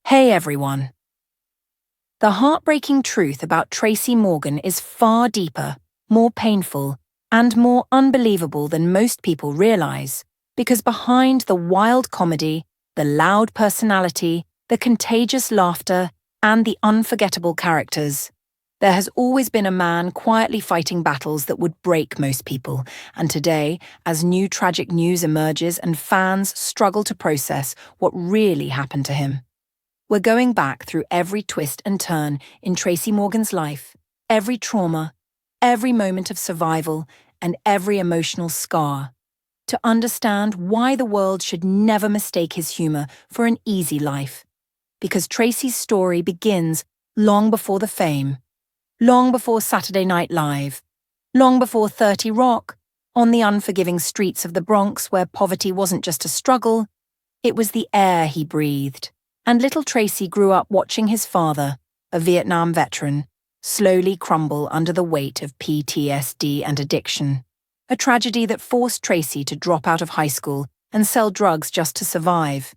Hey everyone. The heartbreaking truth about Tracy Morgan is far deeper, more painful, and more unbelievable than most people realize, because behind the wild comedy, the loud personality, the contagious laughter, and the unforgettable characters, there has always been a man quietly fighting battles that would break most people, and today, as new tragic news emerges and fans struggle to process what really happened to him, we're going back through every twist and turn in Tracy Morgan's life, every trauma, every moment of survival, and every emotional scar, to understand why the world should never mistake his humor for an easy life. Because Tracy's story begins long before the fame, long before Saturday Night Live, long before 30 Rock, on the unforgiving streets of the Bronx where poverty wasn't just a struggle, it was the air he breathed. And little Tracy grew up watching his father, a Vietnam veteran, slowly crumble under the weight of PTSD and addiction, a tragedy that forced Tracy to drop out of high school and sell drugs just to survive.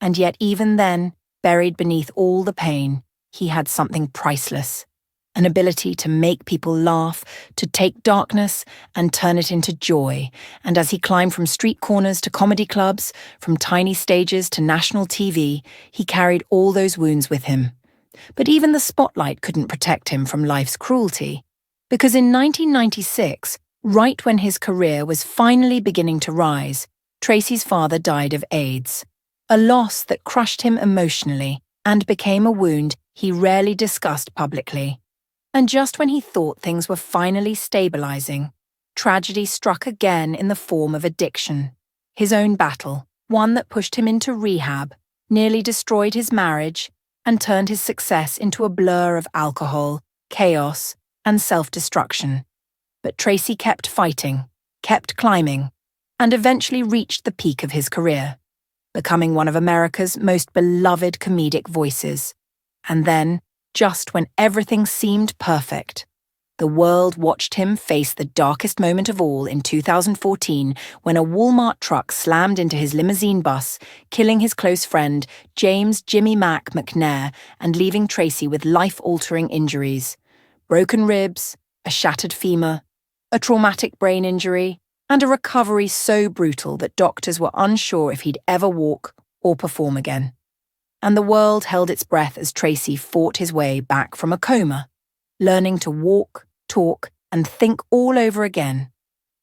And yet even then, buried beneath all the pain, he had something priceless, an ability to make people laugh, to take darkness and turn it into joy. And as he climbed from street corners to comedy clubs, from tiny stages to national TV, he carried all those wounds with him. But even the spotlight couldn't protect him from life's cruelty. Because in 1996, right when his career was finally beginning to rise, Tracy's father died of AIDS, a loss that crushed him emotionally and became a wound he rarely discussed publicly. And just when he thought things were finally stabilizing, tragedy struck again in the form of addiction. His own battle, one that pushed him into rehab, nearly destroyed his marriage, and turned his success into a blur of alcohol, chaos, and self-destruction. But Tracy kept fighting, kept climbing, and eventually reached the peak of his career, becoming one of America's most beloved comedic voices. And then, just when everything seemed perfect, the world watched him face the darkest moment of all in 2014 when a Walmart truck slammed into his limousine bus, killing his close friend, James "Jimmy Mac" McNair, and leaving Tracy with life-altering injuries. Broken ribs, a shattered femur, a traumatic brain injury, and a recovery so brutal that doctors were unsure if he'd ever walk or perform again. And the world held its breath as Tracy fought his way back from a coma, learning to walk, talk, and think all over again,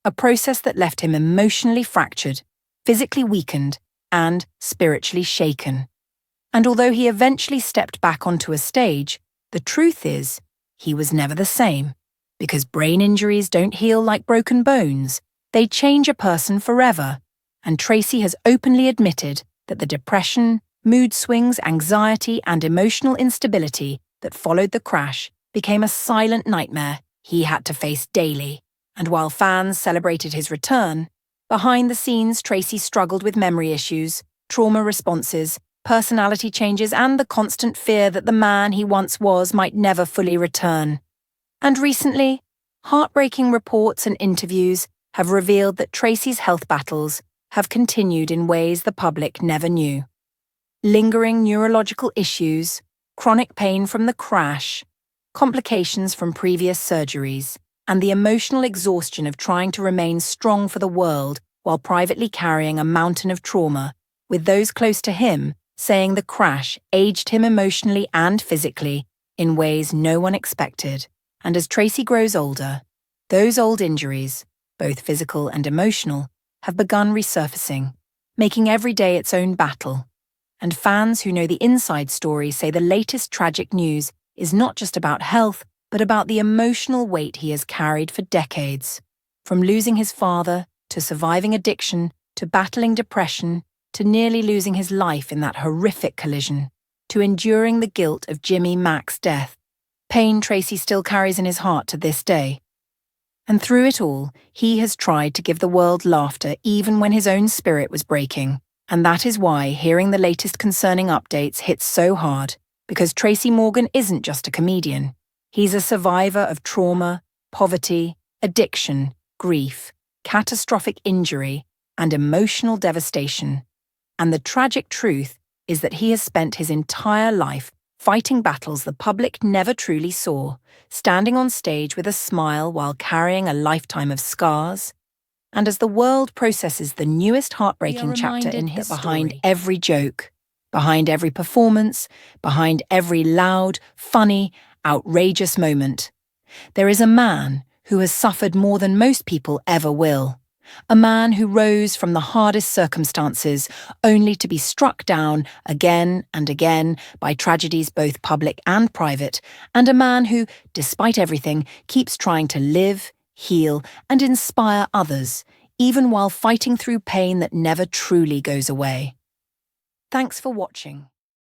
a process that left him emotionally fractured, physically weakened, and spiritually shaken. And although he eventually stepped back onto a stage, the truth is, he was never the same, because brain injuries don't heal like broken bones, they change a person forever, and Tracy has openly admitted that the depression, mood swings, anxiety, and emotional instability that followed the crash became a silent nightmare he had to face daily. And while fans celebrated his return, behind the scenes Tracy struggled with memory issues, trauma responses, personality changes, and the constant fear that the man he once was might never fully return. And recently, heartbreaking reports and interviews have revealed that Tracy's health battles have continued in ways the public never knew. Lingering neurological issues, chronic pain from the crash, complications from previous surgeries, and the emotional exhaustion of trying to remain strong for the world while privately carrying a mountain of trauma, with those close to him saying the crash aged him emotionally and physically in ways no one expected. And as Tracy grows older, those old injuries, both physical and emotional, have begun resurfacing, making every day its own battle. And fans who know the inside story say the latest tragic news is not just about health, but about the emotional weight he has carried for decades. From losing his father, to surviving addiction, to battling depression, to nearly losing his life in that horrific collision, to enduring the guilt of Jimmy Mac's death, pain Tracy still carries in his heart to this day. And through it all, he has tried to give the world laughter even when his own spirit was breaking. And that is why hearing the latest concerning updates hits so hard, because Tracy Morgan isn't just a comedian. He's a survivor of trauma, poverty, addiction, grief, catastrophic injury, and emotional devastation. And the tragic truth is that he has spent his entire life fighting battles the public never truly saw, standing on stage with a smile while carrying a lifetime of scars. And as the world processes the newest heartbreaking chapter in his story, behind every joke, behind every performance, behind every loud, funny, outrageous moment, there is a man who has suffered more than most people ever will. A man who rose from the hardest circumstances only to be struck down again and again by tragedies both public and private, and a man who, despite everything, keeps trying to live, heal, and inspire others, even while fighting through pain that never truly goes away. Thanks for watching.